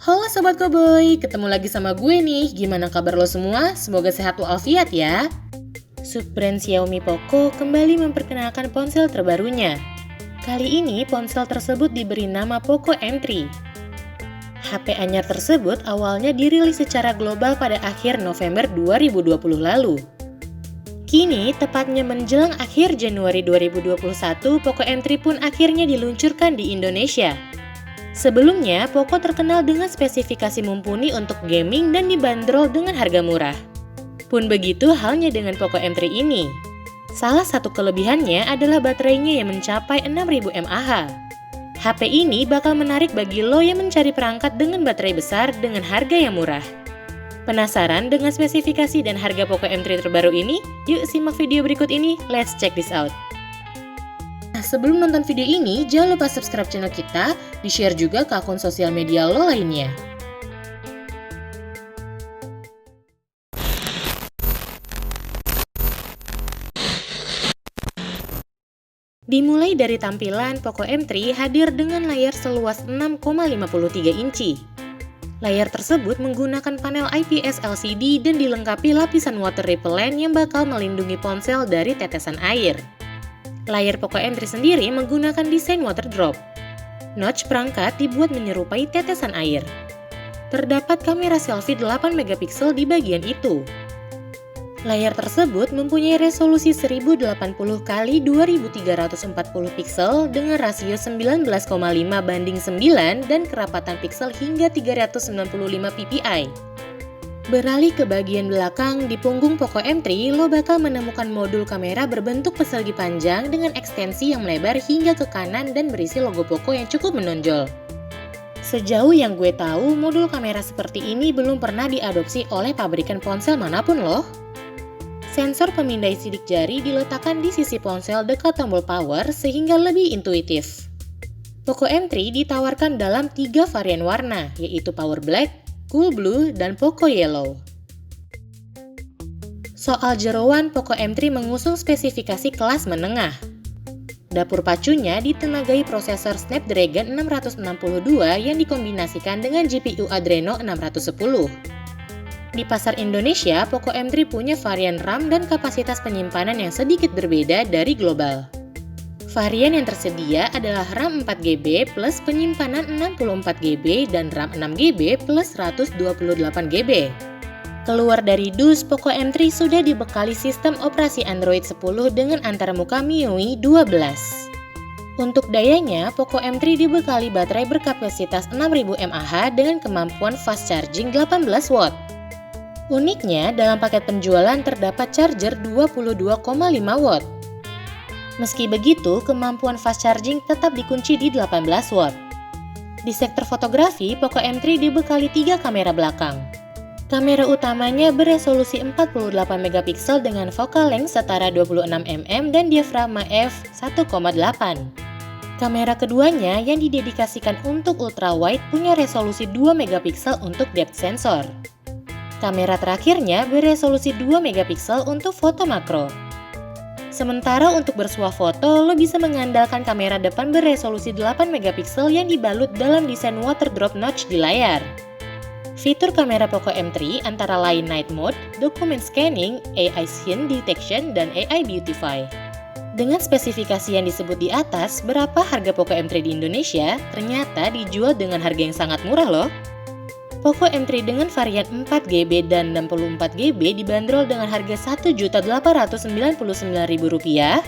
Halo Sobat Koboy, ketemu lagi sama gue nih. Gimana kabar lo semua? Semoga sehat walafiat ya. Subbrand Xiaomi Poco kembali memperkenalkan ponsel terbarunya. Kali ini ponsel tersebut diberi nama Poco M3. HP anyar tersebut awalnya dirilis secara global pada akhir November 2020 lalu. Kini, tepatnya menjelang akhir Januari 2021, Poco M3 pun akhirnya diluncurkan di Indonesia. Sebelumnya, Poco terkenal dengan spesifikasi mumpuni untuk gaming dan dibanderol dengan harga murah. Pun begitu halnya dengan Poco M3 ini. Salah satu kelebihannya adalah baterainya yang mencapai 6000 mAh. HP ini bakal menarik bagi lo yang mencari perangkat dengan baterai besar dengan harga yang murah. Penasaran dengan spesifikasi dan harga Poco M3 terbaru ini? Yuk simak video berikut ini, let's check this out. Nah, sebelum nonton video ini, jangan lupa subscribe channel kita, di-share juga ke akun sosial media lo lainnya. Dimulai dari tampilan, Poco M3 hadir dengan layar seluas 6,53 inci. Layar tersebut menggunakan panel IPS LCD dan dilengkapi lapisan water repellent yang bakal melindungi ponsel dari tetesan air. Layar Poco M3 sendiri menggunakan desain water drop. Notch perangkat dibuat menyerupai tetesan air. Terdapat kamera selfie 8 megapiksel di bagian itu. Layar tersebut mempunyai resolusi 1080 x 2340 piksel dengan rasio 19,5:9 dan kerapatan piksel hingga 395 ppi. Beralih ke bagian belakang, di punggung Poco M3 lo bakal menemukan modul kamera berbentuk persegi panjang dengan ekstensi yang melebar hingga ke kanan dan berisi logo Poco yang cukup menonjol. Sejauh yang gue tahu, modul kamera seperti ini belum pernah diadopsi oleh pabrikan ponsel manapun loh. Sensor pemindai sidik jari diletakkan di sisi ponsel dekat tombol power sehingga lebih intuitif. Poco M3 ditawarkan dalam 3 varian warna, yaitu Power Black, Cool Blue, dan Poco Yellow. Soal jeroan, Poco M3 mengusung spesifikasi kelas menengah. Dapur pacunya ditenagai prosesor Snapdragon 662 yang dikombinasikan dengan GPU Adreno 610. Di pasar Indonesia, Poco M3 punya varian RAM dan kapasitas penyimpanan yang sedikit berbeda dari global. Varian yang tersedia adalah RAM 4GB plus penyimpanan 64GB dan RAM 6GB plus 128GB. Keluar dari dus, Poco M3 sudah dibekali sistem operasi Android 10 dengan antarmuka MIUI 12. Untuk dayanya, Poco M3 dibekali baterai berkapasitas 6000 mAh dengan kemampuan fast charging 18 watt. Uniknya, dalam paket penjualan terdapat charger 22,5 watt. Meski begitu, kemampuan fast charging tetap dikunci di 18 watt. Di sektor fotografi, Poco M3 dibekali 3 kamera belakang. Kamera utamanya beresolusi 48 megapiksel dengan focal length setara 26 mm dan diafragma f1,8. Kamera keduanya yang didedikasikan untuk ultrawide punya resolusi 2 megapiksel untuk depth sensor. Kamera terakhirnya beresolusi 2 megapiksel untuk foto makro. Sementara untuk bersuah foto, lo bisa mengandalkan kamera depan beresolusi 8 megapiksel yang dibalut dalam desain water drop notch di layar. Fitur kamera Poco M3 antara lain Night Mode, Document Scanning, AI Scene Detection, dan AI Beautify. Dengan spesifikasi yang disebut di atas, berapa harga Poco M3 di Indonesia? Ternyata dijual dengan harga yang sangat murah loh. Poco M3 dengan varian 4GB dan 64GB dibanderol dengan harga Rp1.899.000.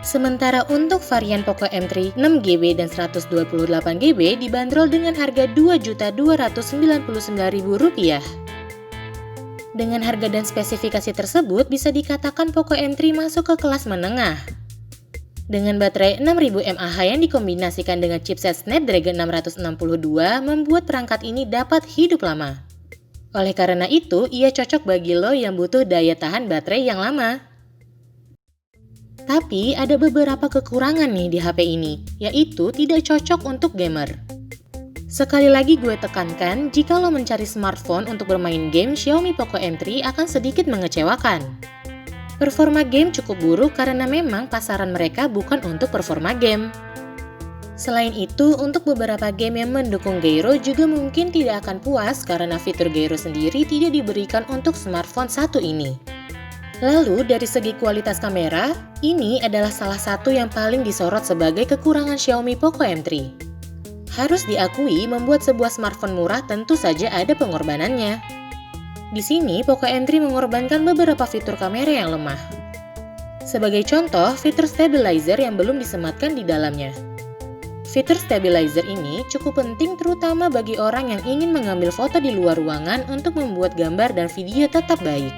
Sementara untuk varian Poco M3 6GB dan 128GB dibanderol dengan harga Rp2.299.000. Dengan harga dan spesifikasi tersebut, bisa dikatakan Poco M3 masuk ke kelas menengah. Dengan baterai 6000 mAh yang dikombinasikan dengan chipset Snapdragon 662 membuat perangkat ini dapat hidup lama. Oleh karena itu, ia cocok bagi lo yang butuh daya tahan baterai yang lama. Tapi ada beberapa kekurangan nih di HP ini, yaitu tidak cocok untuk gamer. Sekali lagi gue tekankan, jika lo mencari smartphone untuk bermain game, Xiaomi Poco M3 akan sedikit mengecewakan. Performa game cukup buruk karena memang pasaran mereka bukan untuk performa game. Selain itu, untuk beberapa game yang mendukung gyro juga mungkin tidak akan puas karena fitur gyro sendiri tidak diberikan untuk smartphone satu ini. Lalu, dari segi kualitas kamera, ini adalah salah satu yang paling disorot sebagai kekurangan Xiaomi Poco M3. Harus diakui, membuat sebuah smartphone murah tentu saja ada pengorbanannya. Di sini, Poco M3 mengorbankan beberapa fitur kamera yang lemah. Sebagai contoh, fitur stabilizer yang belum disematkan di dalamnya. Fitur stabilizer ini cukup penting terutama bagi orang yang ingin mengambil foto di luar ruangan untuk membuat gambar dan video tetap baik.